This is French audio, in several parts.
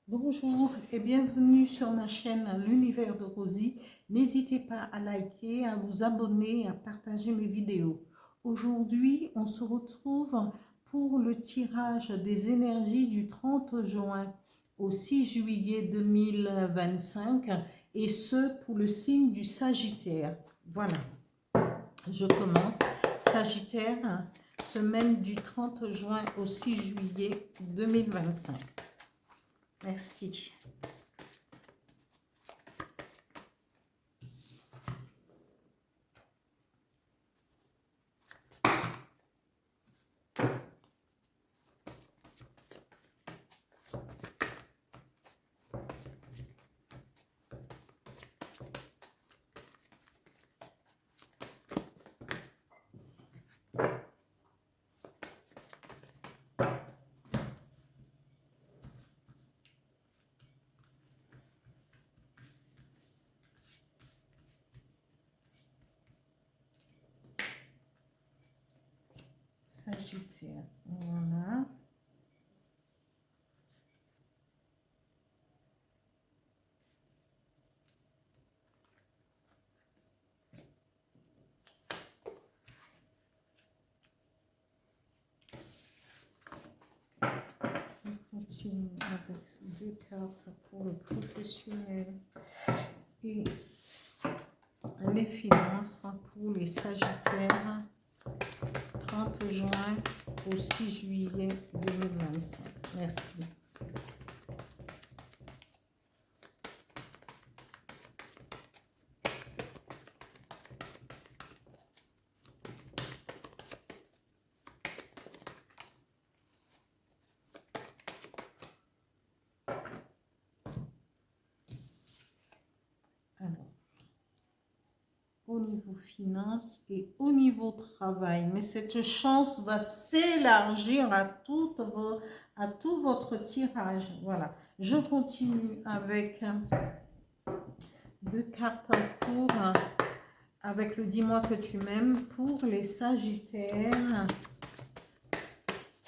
Bonjour et bienvenue sur ma chaîne L'Univers de Rosie. N'hésitez pas à liker, à vous abonner et à partager mes vidéos. Aujourd'hui, on se retrouve pour le tirage des énergies du 30 juin au 6 juillet 2025 et ce pour le signe du Sagittaire. Voilà, je commence. Sagittaire, semaine du 30 juin au 6 juillet 2025. Merci. Sagittaire, voilà. Je continue avec deux cartes pour le professionnel et les finances pour les Sagittaires, 30 juin au 6 juillet 2025. Merci. Alors, au niveau finance et au niveau travail, mais cette chance va s'élargir à tout votre tirage. Voilà, je continue avec deux cartes pour avec le dis-moi que tu m'aimes pour les Sagittaires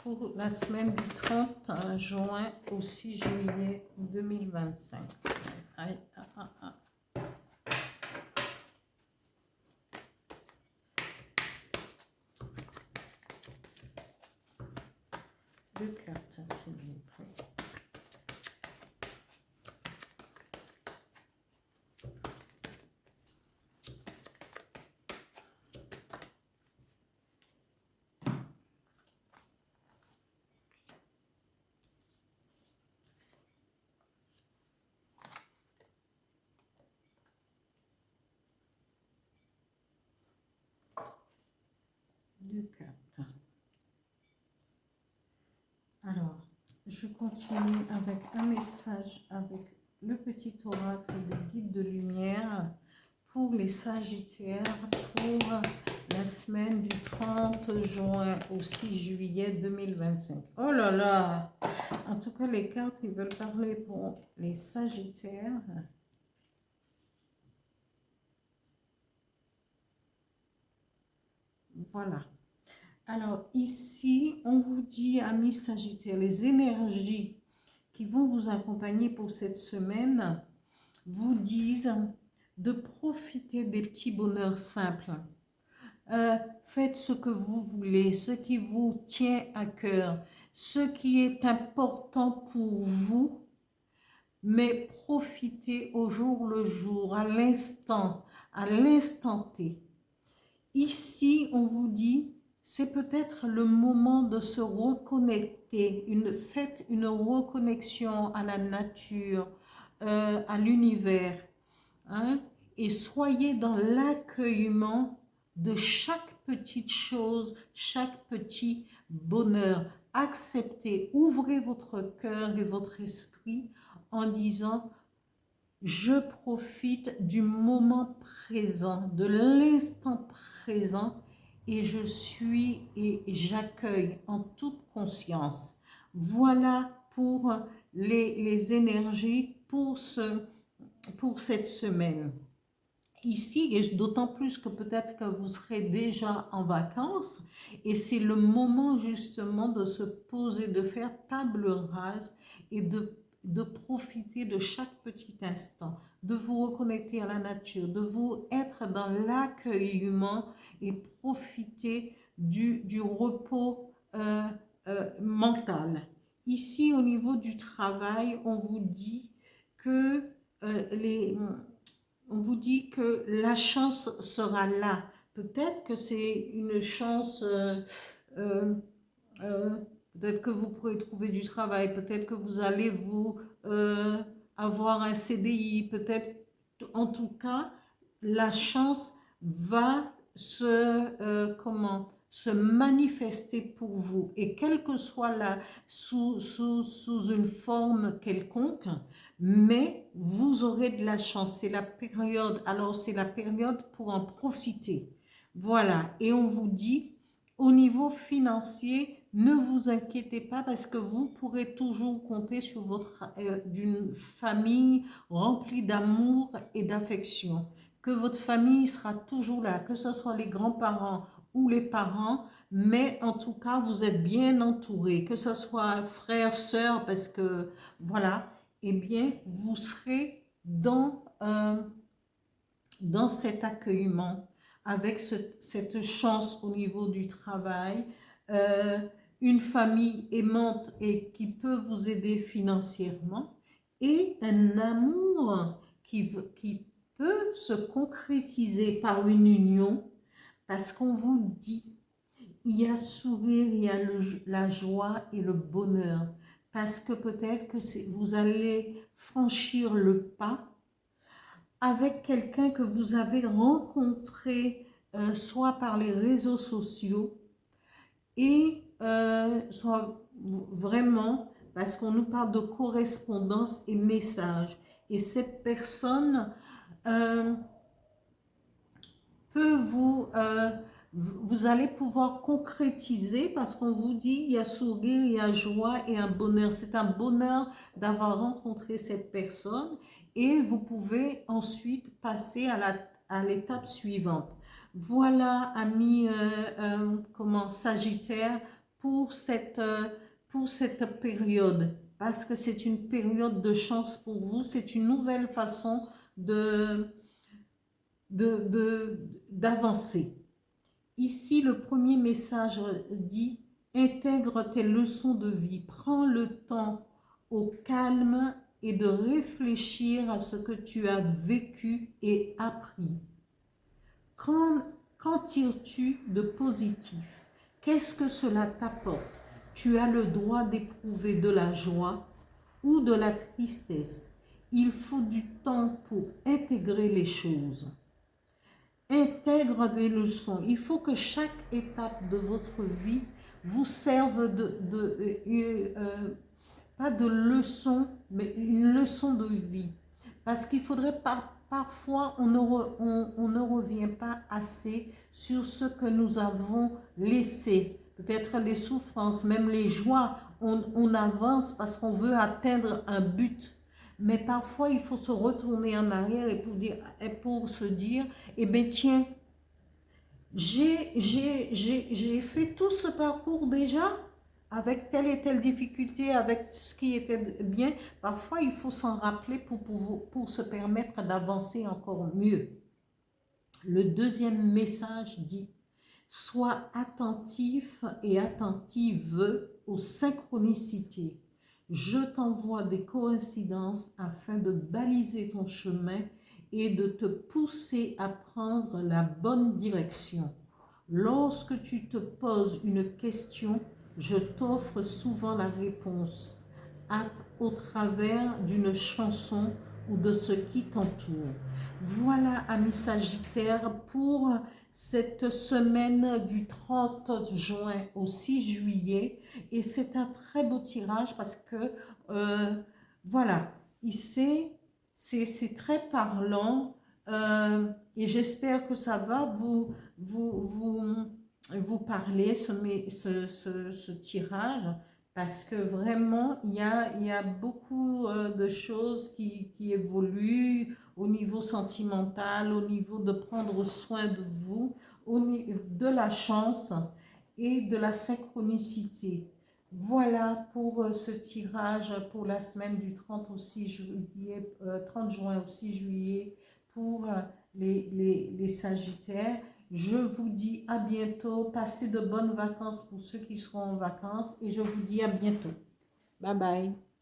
pour la semaine du 30 juin au 6 juillet 2025. Aïe, ah, ah, ah. Deux cartes, s'il vous plaît. Deux cartes. Alors, je continue avec un message avec le petit oracle de guide de lumière pour les Sagittaires pour la semaine du 30 juin au 6 juillet 2025. Oh là là! En tout cas, les cartes, ils veulent parler pour les Sagittaires. Voilà. Alors ici, on vous dit, amis Sagittaires, les énergies qui vont vous accompagner pour cette semaine vous disent de profiter des petits bonheurs simples. Faites ce que vous voulez, ce qui vous tient à cœur, ce qui est important pour vous, mais profitez au jour le jour, à l'instant T. Ici, on vous dit, c'est peut-être le moment de se reconnecter, faites une reconnexion à la nature, à l'univers, hein, et soyez dans l'accueillement de chaque petite chose, chaque petit bonheur. Acceptez, ouvrez votre cœur et votre esprit en disant: je profite du moment présent, de l'instant présent, et je suis et j'accueille en toute conscience. Voilà pour les énergies pour cette semaine. Ici, et d'autant plus que peut-être que vous serez déjà en vacances, et c'est le moment justement de se poser, de faire table rase et de profiter de chaque petit instant, de vous reconnecter à la nature, de vous être dans l'accueillement et profiter du repos mental. Ici, au niveau du travail, on vous dit que on vous dit que la chance sera là. Peut-être que c'est une chance, euh, euh, peut-être que vous pourrez trouver du travail, peut-être que vous allez vous avoir un CDI, peut-être, en tout cas, la chance va se manifester pour vous. Et quelle que soit sous une forme quelconque, mais vous aurez de la chance. C'est la période, alors c'est la période pour en profiter. Voilà, et on vous dit, au niveau financier, ne vous inquiétez pas parce que vous pourrez toujours compter sur d'une famille remplie d'amour et d'affection. Que votre famille sera toujours là, que ce soit les grands-parents ou les parents, mais en tout cas, vous êtes bien entourés, que ce soit frères, sœurs, parce que voilà, eh bien, vous serez dans cet accueillement, avec cette chance au niveau du travail, euh, une famille aimante et qui peut vous aider financièrement, et un amour qui peut se concrétiser par une union, parce qu'on vous dit, il y a sourire, il y a la joie et le bonheur, parce que peut-être que vous allez franchir le pas avec quelqu'un que vous avez rencontré soit par les réseaux sociaux et soit vraiment parce qu'on nous parle de correspondance et message. Et cette personne euh, peut vous allez pouvoir concrétiser parce qu'on vous dit il y a sourire, il y a joie et un bonheur. C'est un bonheur d'avoir rencontré cette personne et vous pouvez ensuite passer à l'étape suivante. Voilà, amis Sagittaire, pour cette période. Parce que c'est une période de chance pour vous. C'est une nouvelle façon d'avancer. Ici, le premier message dit, intègre tes leçons de vie, prends le temps au calme et de réfléchir à ce que tu as vécu et appris. Qu'en tires-tu de positif? Qu'est-ce que cela t'apporte? Tu as le droit d'éprouver de la joie ou de la tristesse. Il faut du temps pour intégrer les choses. Intègre des leçons. Il faut que chaque étape de votre vie vous serve pas de leçon, mais une leçon de vie. Parce qu'il faudrait parfois, on ne revient pas assez sur ce que nous avons laissé. Peut-être les souffrances, même les joies. On avance parce qu'on veut atteindre un but. Mais parfois, il faut se retourner en arrière et pour se dire, eh bien tiens, j'ai fait tout ce parcours déjà avec telle et telle difficulté, avec ce qui était bien. Parfois, il faut s'en rappeler pour se permettre d'avancer encore mieux. Le deuxième message dit, sois attentif et attentive aux synchronicités. Je t'envoie des coïncidences afin de baliser ton chemin et de te pousser à prendre la bonne direction. Lorsque tu te poses une question, je t'offre souvent la réponse au travers d'une chanson ou de ce qui t'entoure. Voilà, amis Sagittaires, pour cette semaine du 30 juin au 6 juillet. Et c'est un très beau tirage parce que, voilà, c'est très parlant. Et j'espère que ça va vous parler, ce tirage, parce que vraiment, il y a beaucoup de choses qui évoluent au niveau sentimental, au niveau de prendre soin de vous, de la chance et de la synchronicité. Voilà pour ce tirage pour la semaine du 30 au 6 juillet, 30 juin au 6 juillet pour les Sagittaires. Je vous dis à bientôt. Passez de bonnes vacances pour ceux qui seront en vacances et je vous dis à bientôt. Bye bye.